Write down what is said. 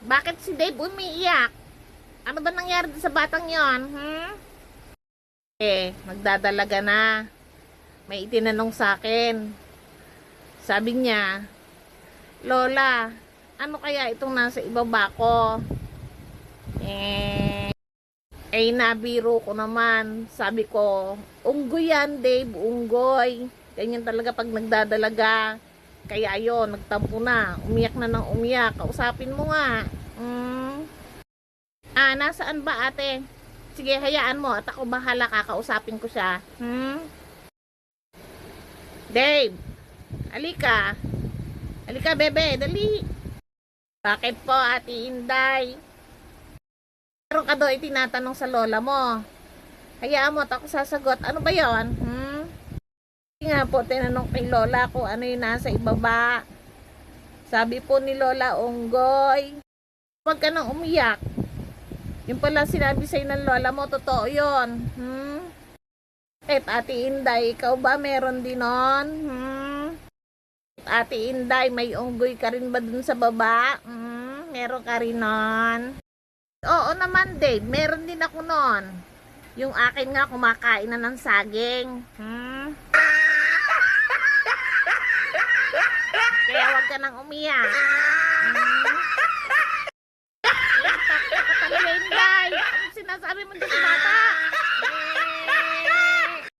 Bakit si Dave umiiyak? Ano ba nangyari sa batang yon? Magdadalaga na. May itinanong sa akin. Sabi niya, Lola, ano kaya itong nasa ibaba ko? Nabiro ko naman. Sabi ko, unggoy yan, Dave, unggoy. Ganyan talaga pag nagdadalaga. Kaya ayon, nagtampo na. Umiyak na ng umiyak. Kausapin mo nga. Nasaan ba ate? Sige, hayaan mo at ako bahala, kakausapin ko siya. Dave, alika. Alika, bebe, dali. Bakit po, Ate Inday? Meron ka daw itinatanong sa lola mo. Hayaan mo at ako sasagot. Ano ba yon? Hindi nga po, tinanong kay lola kung ano yung nasa ibaba. Sabi po ni lola, unggoy. Huwag ka nang umiyak. Yung pala sinabi sa'yo ng lola mo, totoo yun. Kahit Ate Inday, ikaw ba meron din nun? Ate Inday, may unggoy ka rin ba dun sa baba? Meron ka rin nun? Oo naman, Dave. Meron din ako nun. Yung akin nga kumakain na ng saging. Kaya wag ka nang umiyak. Takot ka talaga, Inday. Ano sinasabi mo dyan sa bata?